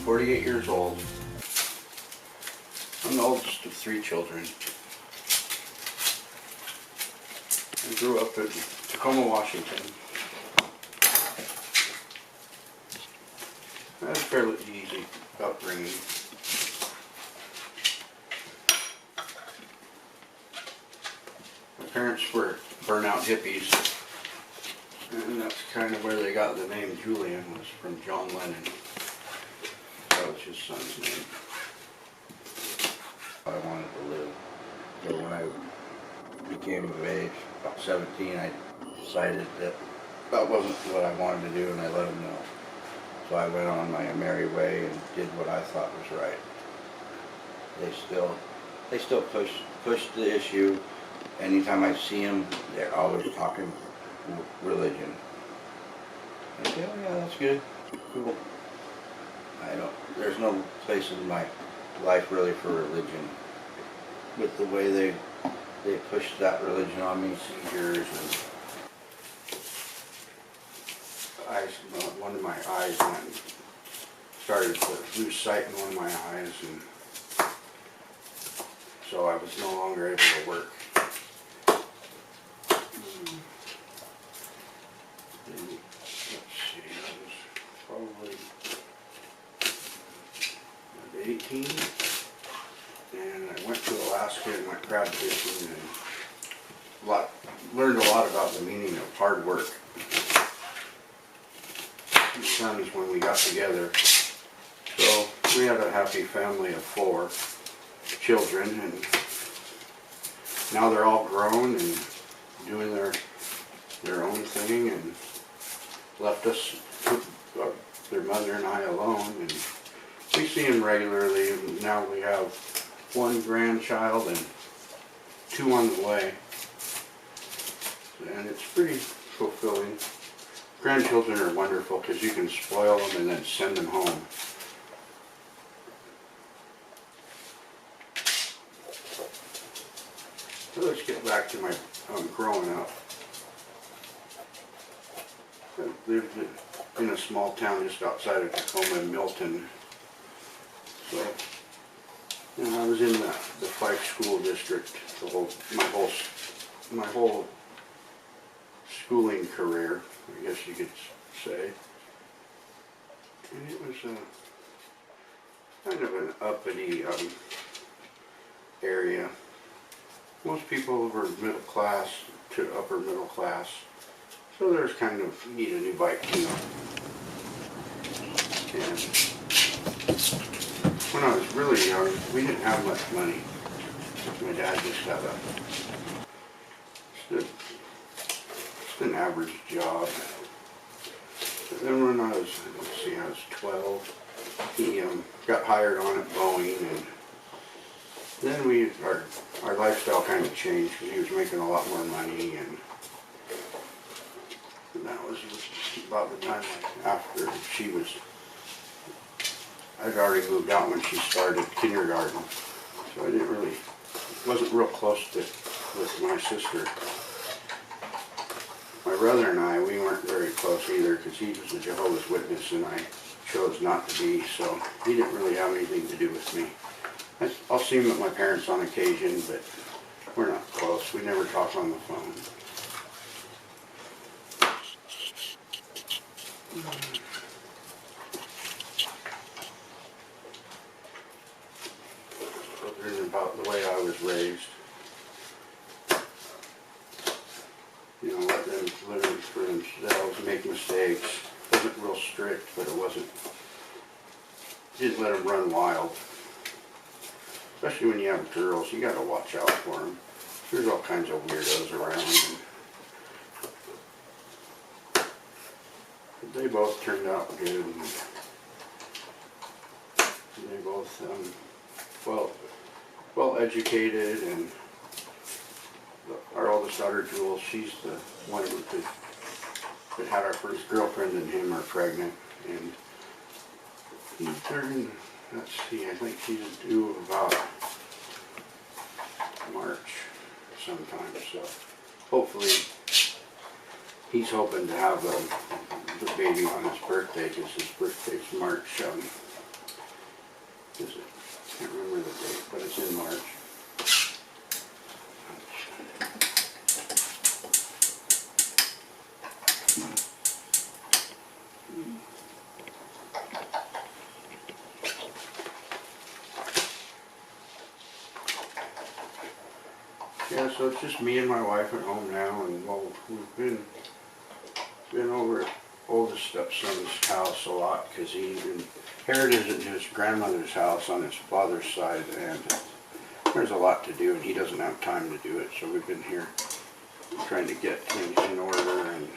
48 years old. I'm the oldest of 3 children. I grew up in Tacoma, Washington. I had a fairly easy upbringing. My parents were burnout hippies, and that's kind of where they got the name Julian, was from John Lennon. That was his son's name. I wanted to live. So when I became of age, about 17, I decided that wasn't what I wanted to do, and I let them know. So I went on my merry way and did what I thought was right. They still push the issue. Anytime I see them, they're always talking religion. I say, oh yeah, that's good, cool. There's no place in my life really for religion. With the way they pushed that religion on me, seizures and one of my eyes started to lose sight in one of my eyes, and so I was no longer able to work. Let's see, I was probably 18, and I went to Alaska and went crab fishing and learned a lot about the meaning of hard work. My sons, when we got together, so we had a happy family of 4 children, and now they're all grown and doing their own thing, and left us, their mother and I, alone. And we see them regularly, and now we have 1 grandchild and 2 on the way, and it's pretty fulfilling. Grandchildren are wonderful because you can spoil them and then send them home. So let's get back to my growing up. I lived in a small town just outside of Tacoma in Milton. So, I was in the Fife School District my whole schooling career, I guess you could say. And it was kind of an uppity area. Most people were middle class to upper middle class. So there's kind of, need a new bike, you know. And when I was really young, we didn't have much money. My dad just had just an average job. But then when I was 12, he got hired on at Boeing, and then our lifestyle kind of changed because he was making a lot more money, and that was about the time after I'd already moved out when she started kindergarten, so I wasn't real close with my sister. My brother and I, we weren't very close either because he was a Jehovah's Witness and I chose not to be, so he didn't really have anything to do with me. I'll see him at my parents on occasion, but we're not close. We never talk on the phone. Other about the way I was raised. Let them learn for themselves, make mistakes. It wasn't real strict, but didn't let them run wild. Especially when you have girls, you gotta watch out for them. There's all kinds of weirdos around. But they both turned out good. And they both well educated, and our oldest daughter, Jules, she's the one that had our first girlfriend, and him are pregnant. And he turned, let's see, I think he's due about March sometime. So hopefully he's hoping to have the baby on his birthday, because his birthday's March Is it? Can't remember the date, but it's in March. Yeah, so it's just me and my wife at home now, and well, we've been over at oldest stepson's house a lot because he inherited his grandmother's house on his father's side, and there's a lot to do, and he doesn't have time to do it. So we've been here trying to get things in order and